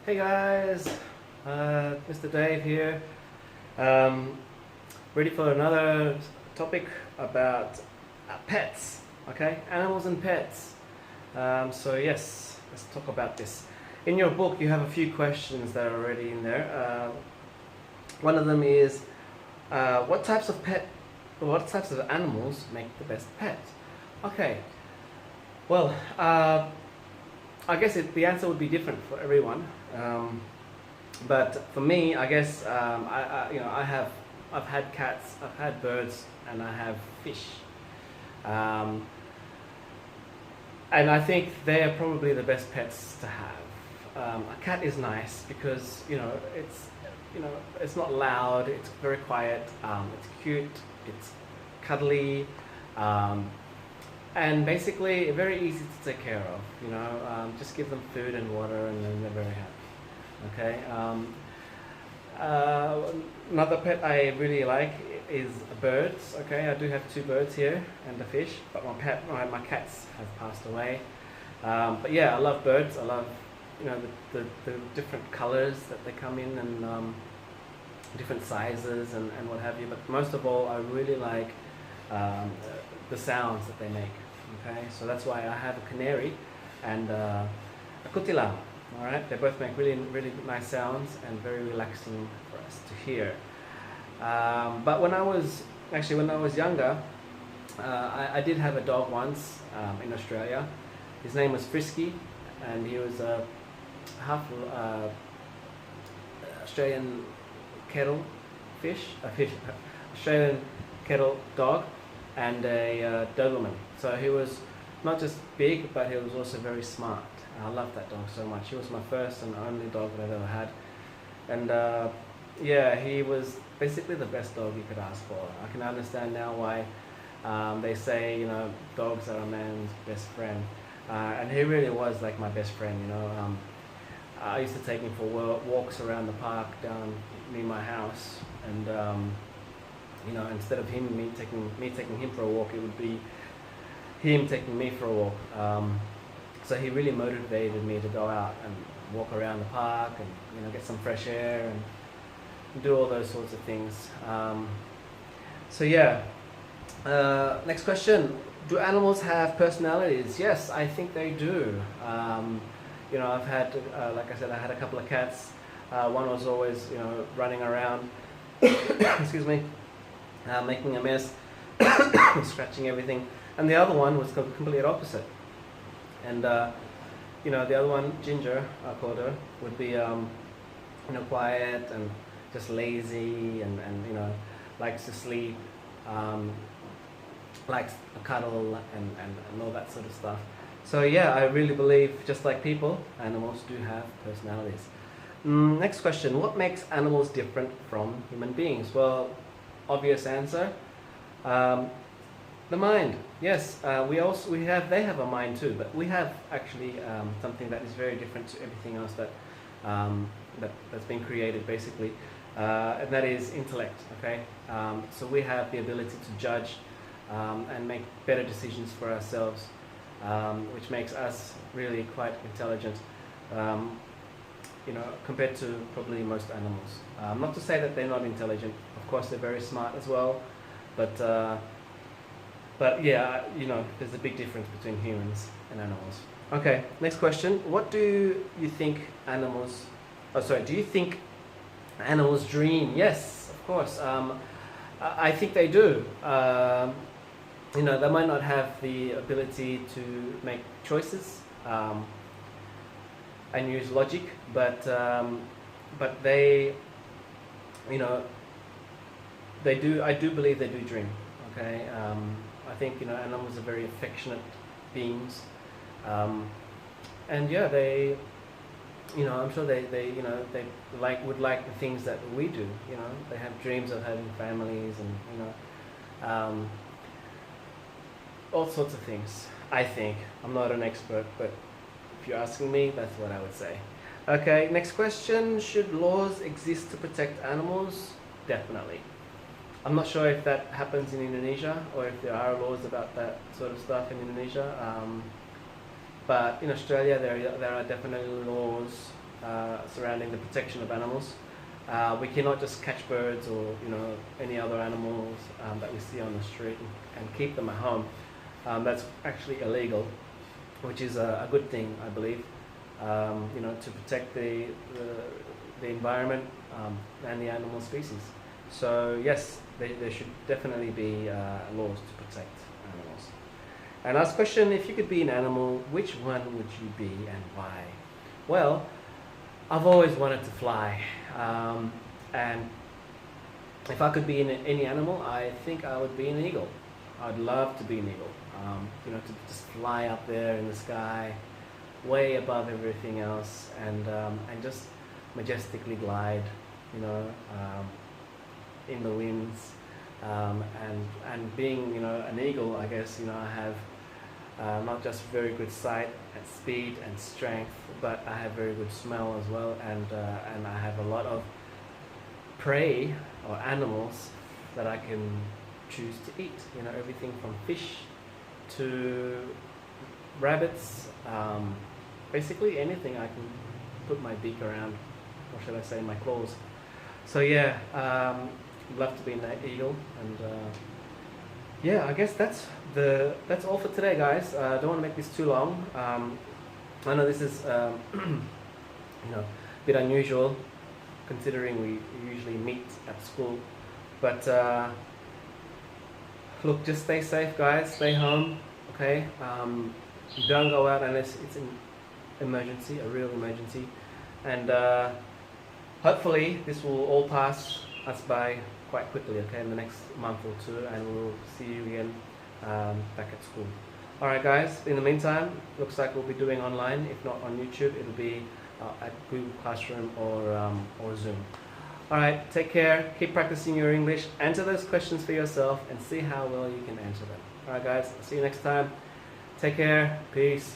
Hey guys, Mr. Dave here. Um, Ready for another topic about pets, okay? Animals and pets. Yes, let's talk about this. In your book, you have a few questions that are already in there. One of them is, what types of animals make the best pet? Okay, well, I guess the answer would be different for everyone. But for me, I guess I've had cats, I've had birds, and I have fish. Um, and I think they are probably the best pets to have. A cat is nice because it's not loud, it's very quiet, it's cute, it's cuddly, um, and basically very easy to take care of. Just give them food and water, and then they're very happy. Okay. Uh, Another pet I really like is birds. Okay, I do have two birds here and a fish, but my cats have passed away. But yeah, I love birds. I love the different colors that they come in, and different sizes and what have you. But most of all, I really like um, the sounds that they make. Okay, so that's why I have a canary and a kutilang. All right, they both make really, really nice sounds and very relaxing for us to hear. But when I was younger, I did have a dog once in Australia. His name was Frisky, and he was a half Australian kettle Australian kettle dog, and a Doberman. So he was not just big, but he was also very smart. I loved that dog so much. He was my first and only dog that I've ever had. And yeah, he was basically the best dog you could ask for. I can understand now why they say, dogs are a man's best friend. And he really was like my best friend. I used to take him for walks around the park down near my house. And, instead of me taking him for a walk, it would be him taking me for a walk. So he really motivated me to go out and walk around the park and get some fresh air and do all those sorts of things. So yeah. Next question: do animals have personalities? Yes, I think they do. I've had, like I said, I had a couple of cats. One was always, running around, excuse me, making a mess, scratching everything, and the other one was completely opposite. And the other one, Ginger, I called her, would be quiet and just lazy, and likes to sleep, likes a cuddle and all that sort of stuff. So yeah, I really believe, just like people, animals do have personalities. Next question: what makes animals different from human beings? Well, obvious answer. The mind, yes. They have a mind too, but we have actually something that is very different to everything else that's been created, basically, and that is intellect. Okay, so we have the ability to judge and make better decisions for ourselves, which makes us really quite intelligent, compared to probably most animals. Not to say that they're not intelligent. Of course, they're very smart as well, but yeah, there's a big difference between humans and animals. Okay, next question. What do you think animals... Oh, sorry. Do you think animals dream? Yes, of course. I think they do. They might not have the ability to make choices and use logic, but they, they do. I do believe they do dream. Okay. I think animals are very affectionate beings, and yeah, they, I'm sure they would like the things that we do. They have dreams of having families, and all sorts of things. I think I'm not an expert, but if you're asking me, that's what I would say. Okay, next question: should laws exist to protect animals? Definitely. I'm not sure if that happens in Indonesia or if there are laws about that sort of stuff in Indonesia. But in Australia, there are definitely laws surrounding the protection of animals. We cannot just catch birds or any other animals that we see on the street and keep them at home. That's actually illegal, which is a good thing, I believe. To protect the environment and the animal species. So yes, there should definitely be laws to protect animals. And last question: if you could be an animal, which one would you be and why? Well, I've always wanted to fly, and if I could be any animal, I think I would be an eagle. I'd love to be an eagle. To just fly up there in the sky, way above everything else, and just majestically glide, in the winds, and being an eagle, I guess I have not just very good sight and speed and strength, but I have very good smell as well, and I have a lot of prey or animals that I can choose to eat. Everything from fish to rabbits, basically anything I can put my beak around, or should I say my claws. So yeah, love to be an eagle, and I guess that's all for today, guys. I don't want to make this too long. I know this is a bit unusual, considering we usually meet at school, but look, just stay safe, guys. Stay home, okay? Don't go out unless it's an emergency, a real emergency, and hopefully this will all pass us by quite quickly, okay, in the next month or two, and we'll see you again back at school. Alright guys, in the meantime, looks like we'll be doing online. If not on YouTube, it'll be at Google Classroom or Zoom. Alright, take care, keep practicing your English, answer those questions for yourself, and see how well you can answer them. Alright guys, I'll see you next time. Take care, peace.